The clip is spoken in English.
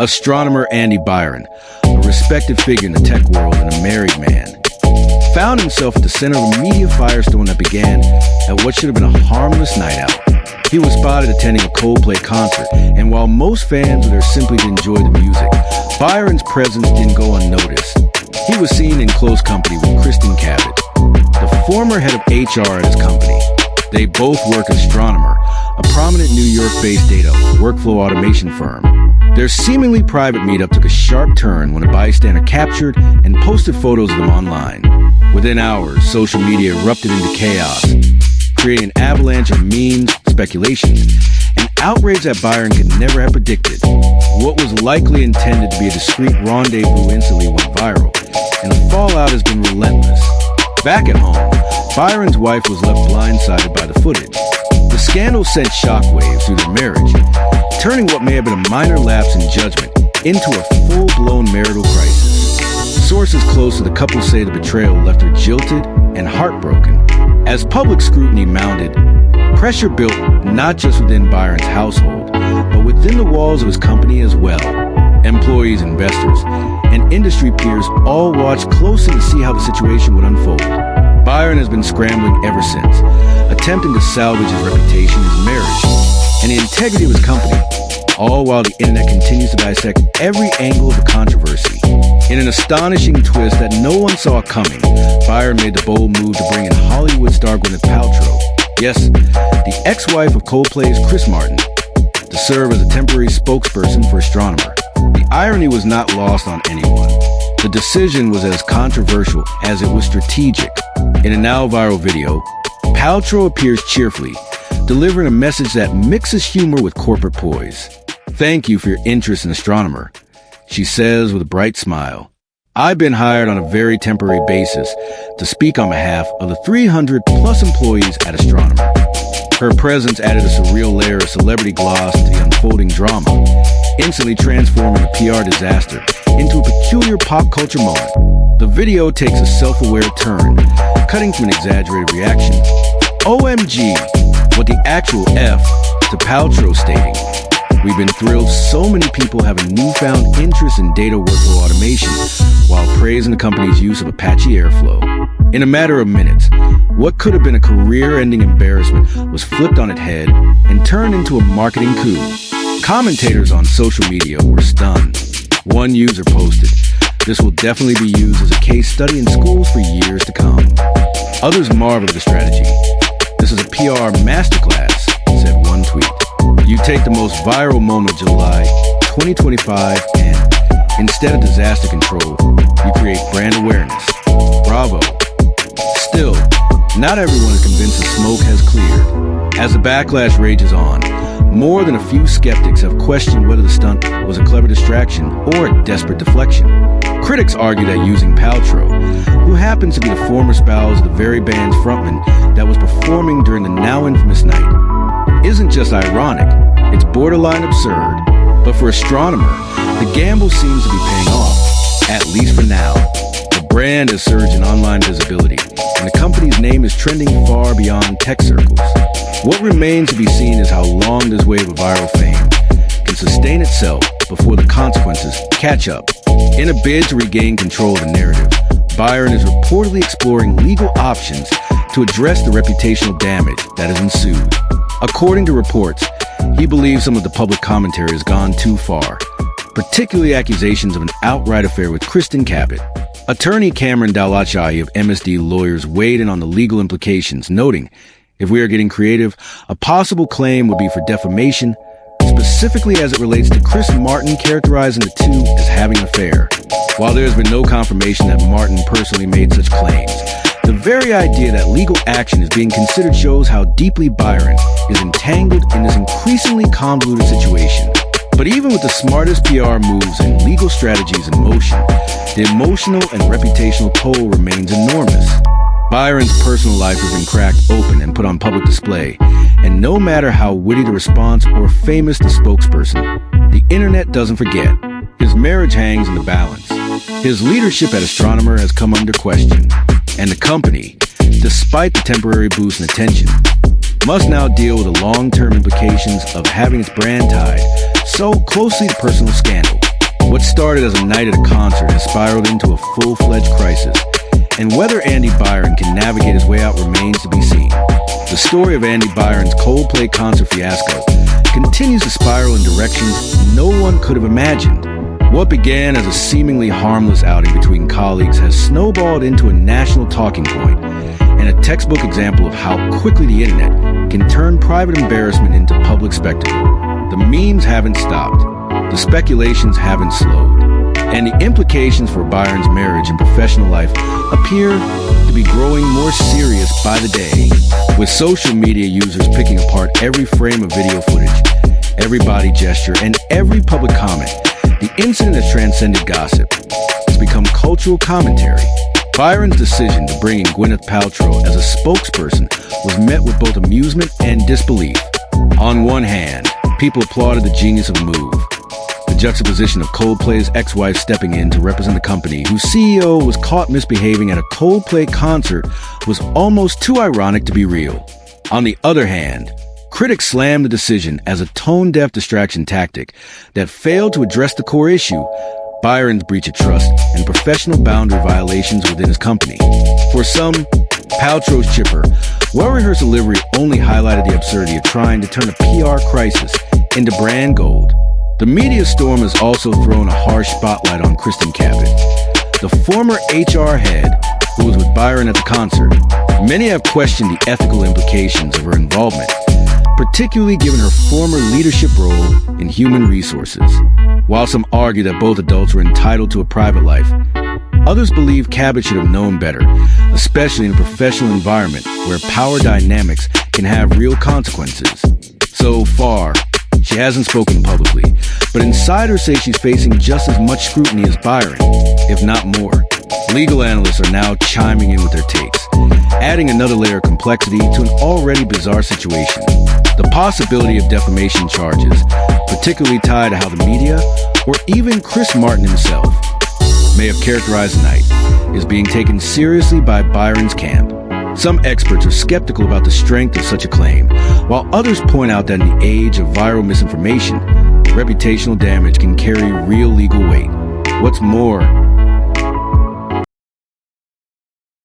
Astronomer Andy Byron, a respected figure in the tech world and a married man, found himself at the center of a media firestorm that began at what should have been a harmless night out. He was spotted attending a Coldplay concert, and while most fans were there simply to enjoy the music, Byron's presence didn't go unnoticed. He was seen in close company with Kristen Cabot, the former head of HR at his company. They both work as Astronomer, a prominent New York-based data workflow automation firm. Their seemingly private meetup took a sharp turn when a bystander captured and posted photos of them online. Within hours, social media erupted into chaos, creating an avalanche of memes, speculations, and outrage that Byron could never have predicted. What was likely intended to be a discreet rendezvous instantly went viral, and the fallout has been relentless. Back at home, Byron's wife was left blindsided by the footage. The scandal sent shockwaves through their marriage, turning what may have been a minor lapse in judgment into a full-blown marital crisis. Sources close to the couple say the betrayal left her jilted and heartbroken. As public scrutiny mounted, pressure built not just within Byron's household, but within the walls of his company as well. Employees, investors, and industry peers all watched closely to see how the situation would unfold. Byron has been scrambling ever since, attempting to salvage his reputation, his marriage, and the integrity of his company, all while the internet continues to dissect every angle of the controversy. In an astonishing twist that no one saw coming, Byron made the bold move to bring in Hollywood star Gwyneth Paltrow, yes, the ex-wife of Coldplay's Chris Martin, to serve as a temporary spokesperson for Astronomer. The irony was not lost on anyone. The decision was as controversial as it was strategic. In a now viral video, Paltrow appears cheerfully, delivering a message that mixes humor with corporate poise. "Thank you for your interest in Astronomer," she says with a bright smile. "I've been hired on a very temporary basis to speak on behalf of the 300-plus employees at Astronomer." Her presence added a surreal layer of celebrity gloss to the unfolding drama, instantly transforming a PR disaster into a peculiar pop culture moment. The video takes a self-aware turn, cutting from an exaggerated reaction, "OMG, what the actual F," to Paltrow stating, "We've been thrilled so many people have a newfound interest in data workflow automation," while praising the company's use of Apache Airflow. In a matter of minutes, what could have been a career-ending embarrassment was flipped on its head and turned into a marketing coup. Commentators on social media were stunned. One user posted, "This will definitely be used as a case study in schools for years to come." Others marveled at the strategy. "This is a PR masterclass," said one tweet. "You take the most viral moment of July 2025 and, instead of disaster control, you create brand awareness. Bravo." Still, not everyone is convinced the smoke has cleared. As the backlash rages on, more than a few skeptics have questioned whether the stunt was a clever distraction or a desperate deflection. Critics argue that using Paltrow, who happens to be the former spouse of the very band's frontman that was performing during the now infamous night, isn't just ironic, it's borderline absurd. But for Astronomer, the gamble seems to be paying off, at least for now. The brand has surged in online visibility, and the company's name is trending far beyond tech circles. What remains to be seen is how long this wave of viral fame can sustain itself before the consequences catch up. In a bid to regain control of the narrative, Byron is reportedly exploring legal options to address the reputational damage that has ensued. According to reports, he believes some of the public commentary has gone too far, particularly accusations of an outright affair with Kristen Cabot. Attorney Cameron Dalachai of MSD Lawyers weighed in on the legal implications, noting, "If we are getting creative, a possible claim would be for defamation, specifically as it relates to Chris Martin characterizing the two as having an affair." While there has been no confirmation that Martin personally made such claims, the very idea that legal action is being considered shows how deeply Byron is entangled in this increasingly convoluted situation. But even with the smartest PR moves and legal strategies in motion, the emotional and reputational toll remains enormous. Byron's personal life has been cracked open and put on public display, and no matter how witty the response or famous the spokesperson, the internet doesn't forget. His marriage hangs in the balance. His leadership at Astronomer has come under question, and the company, despite the temporary boost in attention, must now deal with the long-term implications of having its brand tied so closely to personal scandal. What started as a night at a concert has spiraled into a full-fledged crisis, and whether Andy Byron can navigate his way out remains to be seen. The story of Andy Byron's Coldplay concert fiasco continues to spiral in directions no one could have imagined. What began as a seemingly harmless outing between colleagues has snowballed into a national talking point, and a textbook example of how quickly the internet can turn private embarrassment into public spectacle. The memes haven't stopped, the speculations haven't slowed, and the implications for Byron's marriage and professional life appear to be growing more serious by the day, with social media users picking apart every frame of video footage, every body gesture, and every public comment. The incident has transcended gossip. It's become cultural commentary. Byron's decision to bring in Gwyneth Paltrow as a spokesperson was met with both amusement and disbelief. On one hand, people applauded the genius of the move. The juxtaposition of Coldplay's ex-wife stepping in to represent the company, whose CEO was caught misbehaving at a Coldplay concert, was almost too ironic to be real. On the other hand, critics slammed the decision as a tone-deaf distraction tactic that failed to address the core issue: Byron's breach of trust and professional boundary violations within his company. For some, Paltrow's chipper, well-rehearsed delivery only highlighted the absurdity of trying to turn a PR crisis into brand gold. The media storm has also thrown a harsh spotlight on Kristen Cabot, the former HR head who was with Byron at the concert. Many have questioned the ethical implications of her involvement, particularly given her former leadership role in human resources. While some argue that both adults were entitled to a private life, others believe Cabot should have known better, especially in a professional environment where power dynamics can have real consequences. So far, she hasn't spoken publicly, but insiders say she's facing just as much scrutiny as Byron, if not more. Legal analysts are now chiming in with their takes, adding another layer of complexity to an already bizarre situation. The possibility of defamation charges, particularly tied to how the media, or even Chris Martin himself, may have characterized the night, is being taken seriously by Byron's camp. Some experts are skeptical about the strength of such a claim, while others point out that in the age of viral misinformation, reputational damage can carry real legal weight. What's more,